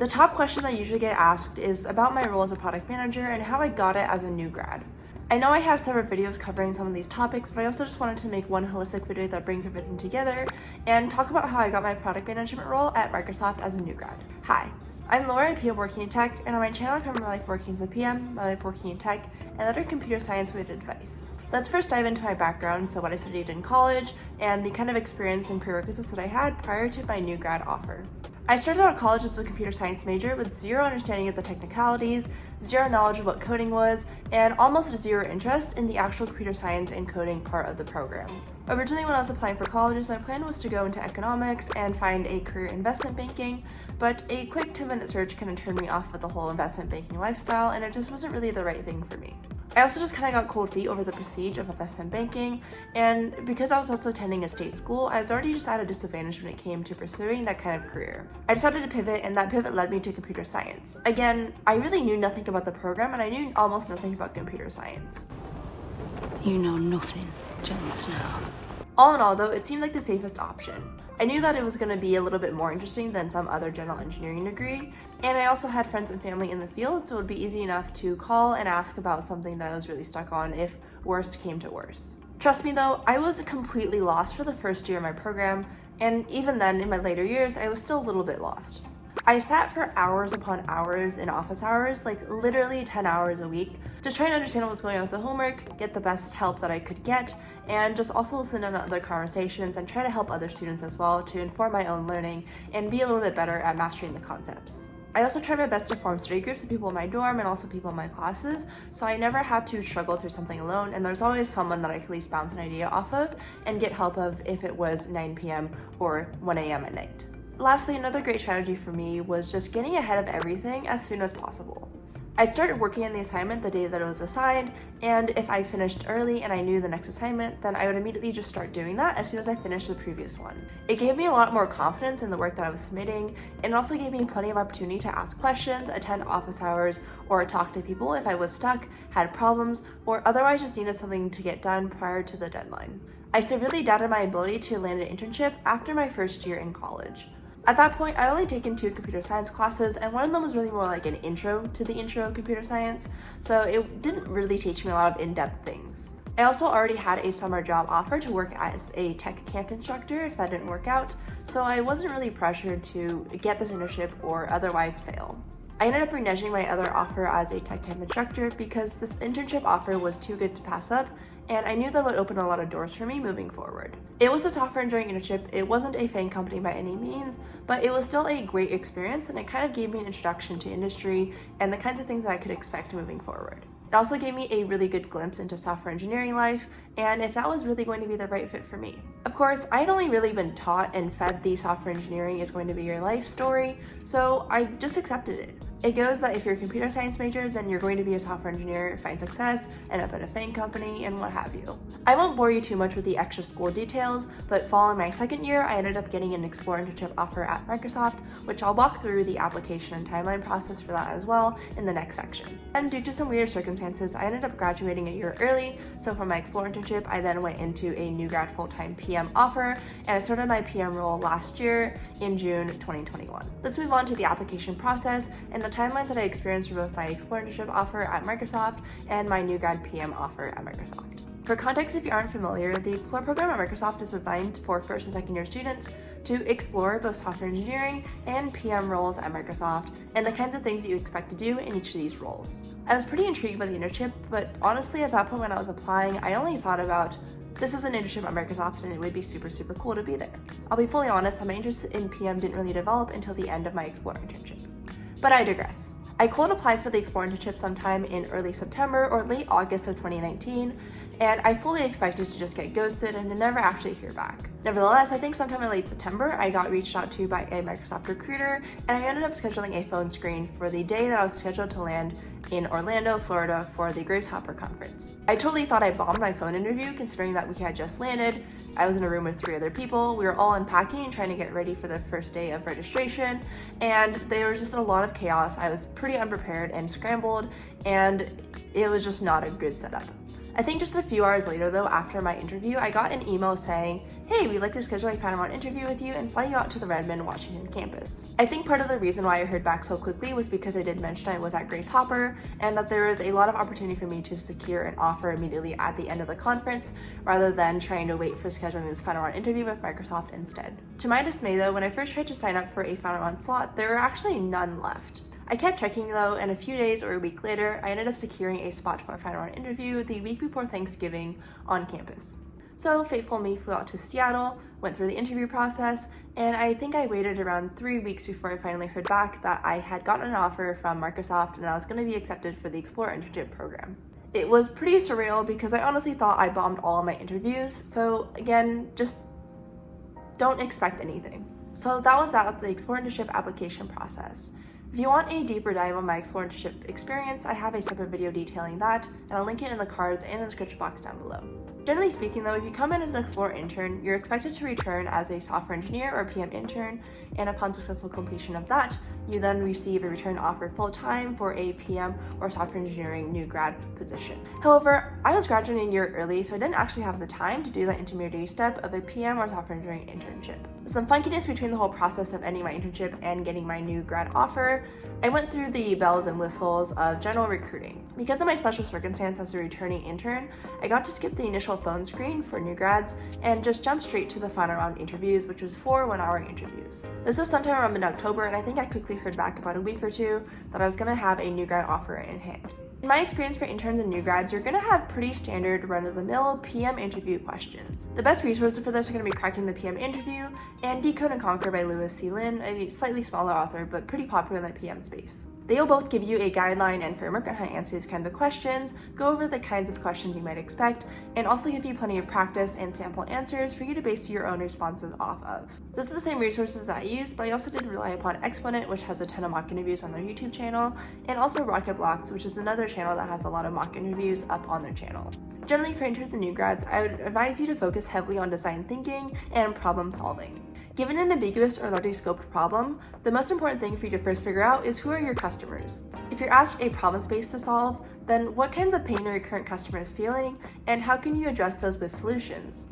The top question I usually get asked is about my role as a product manager and how I got it as a new grad. I know I have several videos covering some of these topics, but I also just wanted to make one holistic video that brings everything together and talk about how I got my product management role at Microsoft as a new grad. Hi, I'm Laura, a PM working in tech, and on my channel I cover my life working as a PM, my life working in tech, and other computer science-related advice. Let's first dive into my background, so what I studied in college, and the kind of experience and prerequisites that I had prior to my new grad offer. I started out college as a computer science major with zero understanding of the technicalities, zero knowledge of what coding was, and almost zero interest in the actual computer science and coding part of the program. Originally, when I was applying for colleges, my plan was to go into economics and find a career in investment banking, but a quick 10-minute search kind of turned me off with the whole investment banking lifestyle, and it just wasn't really the right thing for me. I also just kind of got cold feet over the prestige of investment banking, and because I was also attending a state school, I was already just at a disadvantage when it came to pursuing that kind of career. I decided to pivot, and that pivot led me to computer science. Again, I really knew nothing about the program, and I knew almost nothing about computer science. You know nothing, Jon Snow. All in all, though, it seemed like the safest option. I knew that it was going to be a little bit more interesting than some other general engineering degree, and I also had friends and family in the field, so it would be easy enough to call and ask about something that I was really stuck on if worst came to worst. Trust me though, I was completely lost for the first year of my program, and even then, in my later years, I was still a little bit lost. I sat for hours upon hours in office hours, like literally 10 hours a week, just trying to understand what was going on with the homework, get the best help that I could get, and just also listen to other conversations and try to help other students as well to inform my own learning and be a little bit better at mastering the concepts. I also tried my best to form study groups with people in my dorm and also people in my classes, so I never had to struggle through something alone, and there's always someone that I could at least bounce an idea off of and get help of if it was 9 p.m. or 1 a.m. at night. Lastly, another great strategy for me was just getting ahead of everything as soon as possible. I started working on the assignment the day that it was assigned, and if I finished early and I knew the next assignment, then I would immediately just start doing that as soon as I finished the previous one. It gave me a lot more confidence in the work that I was submitting, and it also gave me plenty of opportunity to ask questions, attend office hours, or talk to people if I was stuck, had problems, or otherwise just needed something to get done prior to the deadline. I severely doubted my ability to land an internship after my first year in college. At that point, I'd only taken 2 computer science classes, and one of them was really more like an intro to the intro of computer science, so it didn't really teach me a lot of in-depth things. I also already had a summer job offer to work as a tech camp instructor if that didn't work out, so I wasn't really pressured to get this internship or otherwise fail. I ended up reneging my other offer as a tech camp instructor because this internship offer was too good to pass up, and I knew that would open a lot of doors for me moving forward. It was a software engineering internship. It wasn't a FANG company by any means, but it was still a great experience, and it kind of gave me an introduction to industry and the kinds of things that I could expect moving forward. It also gave me a really good glimpse into software engineering life, and if that was really going to be the right fit for me. Of course, I had only really been taught and fed the software engineering is going to be your life story, so I just accepted it. It goes that if you're a computer science major, then you're going to be a software engineer, find success, end up at a FANG company, and what have you. I won't bore you too much with the extra school details, but following my second year, I ended up getting an Explore internship offer at Microsoft, which I'll walk through the application and timeline process for that as well in the next section. And due to some weird circumstances, I ended up graduating a year early, so for my Explore internship, I then went into a new grad full-time PM offer, and I started my PM role last year in June 2021. Let's move on to the application process and the timelines that I experienced for both my Explore internship offer at Microsoft and my new grad PM offer at Microsoft. For context, if you aren't familiar, the Explore program at Microsoft is designed for first and second year students to explore both software engineering and PM roles at Microsoft and the kinds of things that you expect to do in each of these roles. I was pretty intrigued by the internship, but honestly at that point when I was applying, I only thought about this is an internship at Microsoft and it would be super cool to be there. I'll be fully honest that my interest in PM didn't really develop until the end of my Explore internship. But I digress. I cold applied for the Explore internship sometime in early September or late August of 2019, and I fully expected to just get ghosted and to never actually hear back. Nevertheless, I think sometime in late September, I got reached out to by a Microsoft recruiter, and I ended up scheduling a phone screen for the day that I was scheduled to land in Orlando, Florida for the Grace Hopper conference. I totally thought I bombed my phone interview considering that we had just landed. I was in a room with 3 other people. We were all unpacking and trying to get ready for the first day of registration, and there was just a lot of chaos. I was pretty unprepared and scrambled, and it was just not a good setup. I think just a few hours later though, after my interview, I got an email saying, hey, we'd like to schedule a final round interview with you and fly you out to the Redmond, Washington campus. I think part of the reason why I heard back so quickly was because I did mention I was at Grace Hopper and that there was a lot of opportunity for me to secure an offer immediately at the end of the conference rather than trying to wait for scheduling this final round interview with Microsoft instead. To my dismay though, when I first tried to sign up for a final round slot, there were actually none left. I kept checking though, and a few days or a week later, I ended up securing a spot for a final round interview the week before Thanksgiving on campus. So faithful me flew out to Seattle, went through the interview process, and I think I waited around 3 weeks before I finally heard back that I had gotten an offer from Microsoft and I was going to be accepted for the Explore Internship program. It was pretty surreal because I honestly thought I bombed all of my interviews, so again, just don't expect anything. So that was that with the Explore Internship application process. If you want a deeper dive on my Explore Internship experience, I have a separate video detailing that, and I'll link it in the cards and in the description box down below. Generally speaking though, if you come in as an Explore intern, you're expected to return as a software engineer or PM intern, and upon successful completion of that, you then receive a return offer full-time for a PM or software engineering new grad position. However, I was graduating a year early, so I didn't actually have the time to do that intermediate step of a PM or software engineering internship. Some funkiness between the whole process of ending my internship and getting my new grad offer, I went through the bells and whistles of general recruiting. Because of my special circumstance as a returning intern, I got to skip the initial phone screen for new grads and just jump straight to the final round interviews, which was 4 one-hour interviews. This was sometime around mid-October, and I think I quickly heard back about a week or two that I was going to have a new grad offer in hand. In my experience for interns and new grads, you're going to have pretty standard run-of-the-mill PM interview questions. The best resources for this are going to be Cracking the PM Interview and Decode and Conquer by Lewis C. Lin, a slightly smaller author but pretty popular in the PM space. They will both give you a guideline and framework on how to answer these kinds of questions, go over the kinds of questions you might expect, and also give you plenty of practice and sample answers for you to base your own responses off of. This is the same resources that I used, but I also did rely upon Exponent, which has a ton of mock interviews on their YouTube channel, and also Rocket Blocks, which is another channel that has a lot of mock interviews up on their channel. Generally, for interns and new grads, I would advise you to focus heavily on design thinking and problem solving. Given an ambiguous or largely scoped problem, the most important thing for you to first figure out is who are your customers. If you're asked a problem space to solve, then what kinds of pain are your current customers feeling, and how can you address those with solutions?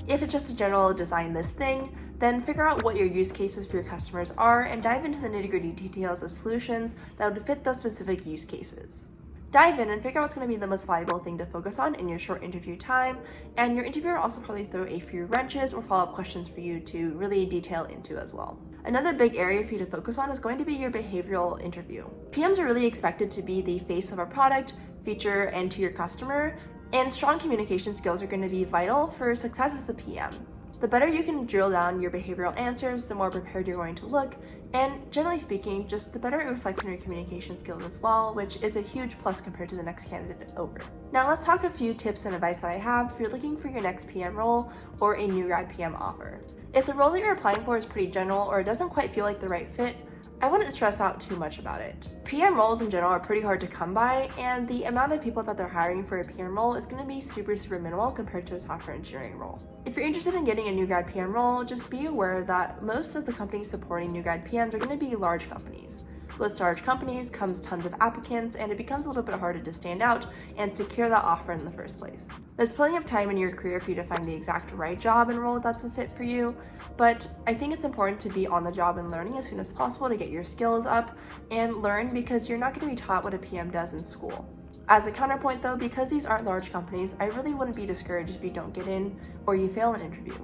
If it's just a general design this thing, then figure out what your use cases for your customers are and dive into the nitty-gritty details of solutions that would fit those specific use cases. Dive in and figure out what's going to be the most valuable thing to focus on in your short interview time, and your interviewer will also probably throw a few wrenches or follow-up questions for you to really detail into as well. Another big area for you to focus on is going to be your behavioral interview. PMs are really expected to be the face of a product, feature, and to your customer, and strong communication skills are going to be vital for success as a PM. The better you can drill down your behavioral answers, the more prepared you're going to look, and generally speaking, just the better it reflects on your communication skills as well, which is a huge plus compared to the next candidate over. Now let's talk a few tips and advice that I have if you're looking for your next PM role or a new grad PM offer. If the role that you're applying for is pretty general or it doesn't quite feel like the right fit, I wouldn't stress out too much about it. PM roles in general are pretty hard to come by, and the amount of people that they're hiring for a PM role is going to be super minimal compared to a software engineering role. If you're interested in getting a new grad PM role, just be aware that most of the companies supporting new grad PMs are going to be large companies. With large companies comes tons of applicants, and it becomes a little bit harder to stand out and secure that offer in the first place. There's plenty of time in your career for you to find the exact right job and role that's a fit for you, but I think it's important to be on the job and learning as soon as possible to get your skills up and learn, because you're not going to be taught what a PM does in school. As a counterpoint though, because these aren't large companies, I really wouldn't be discouraged if you don't get in or you fail an interview.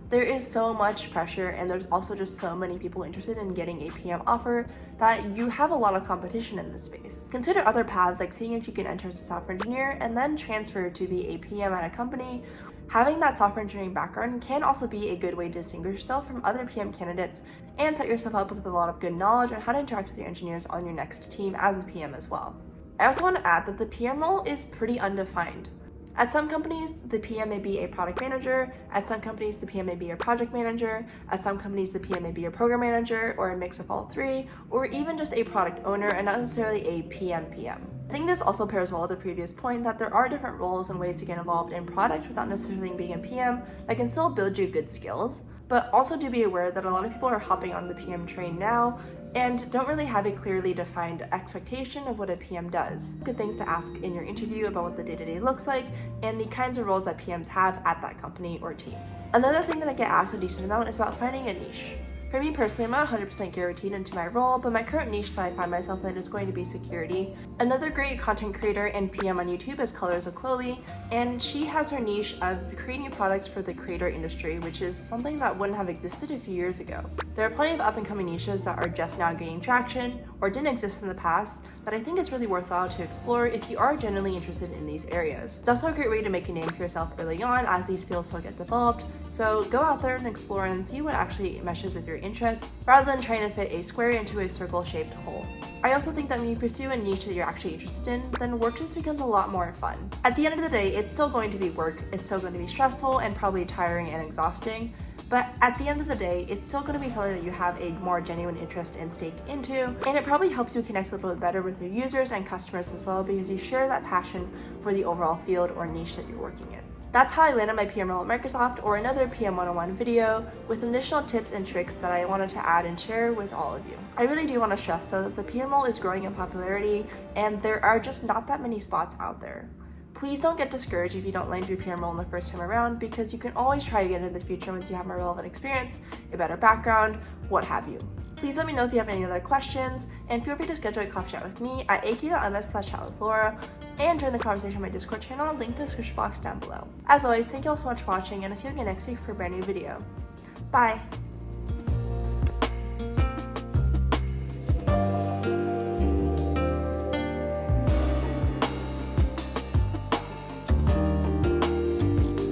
There is so much pressure, and there's also just so many people interested in getting a PM offer that you have a lot of competition in this space. Consider other paths, like seeing if you can enter as a software engineer and then transfer to be a PM at a company. Having that software engineering background can also be a good way to distinguish yourself from other PM candidates and set yourself up with a lot of good knowledge on how to interact with your engineers on your next team as a PM as well. I also want to add that the PM role is pretty undefined. At some companies, the PM may be a product manager. At some companies, the PM may be a project manager. At some companies, the PM may be a program manager, or a mix of all three, or even just a product owner and not necessarily a PM. I think this also pairs well with the previous point that there are different roles and ways to get involved in product without necessarily being a PM that can still build you good skills. But also do be aware that a lot of people are hopping on the PM train now and don't really have a clearly defined expectation of what a PM does. Good things to ask in your interview about what the day-to-day looks like and the kinds of roles that PMs have at that company or team. Another thing that I get asked a decent amount is about finding a niche. For me personally, I'm not 100% guaranteed into my role, but my current niche that I find myself in is going to be security. Another great content creator and PM on YouTube is Colors of Chloe, and she has her niche of creating products for the creator industry, which is something that wouldn't have existed a few years ago. There are plenty of up-and-coming niches that are just now gaining traction or didn't exist in the past that I think is really worthwhile to explore if you are genuinely interested in these areas. It's also a great way to make a name for yourself early on as these fields still get developed, so go out there and explore and see what actually meshes with your interests rather than trying to fit a square into a circle-shaped hole. I also think that when you pursue a niche that you're actually interested in, then work just becomes a lot more fun. At the end of the day, it's still going to be work, it's still going to be stressful and probably tiring and exhausting, but at the end of the day, it's still going to be something that you have a more genuine interest and stake into, and it probably helps you connect a little bit better with your users and customers as well because you share that passion for the overall field or niche that you're working in. That's how I landed my PM role at Microsoft, or another PM 101 video with additional tips and tricks that I wanted to add and share with all of you. I really do want to stress though that the PM role is growing in popularity and there are just not that many spots out there. Please don't get discouraged if you don't land your PM role in the first time around because you can always try again in the future once you have more relevant experience, a better background, what have you. Please let me know if you have any other questions, and feel free to schedule a coffee chat with me at aq.ms/chat with Laura, and join the conversation on my Discord channel, linked in the description box down below. As always, thank you all so much for watching, and I'll see you again next week for a brand new video. Bye!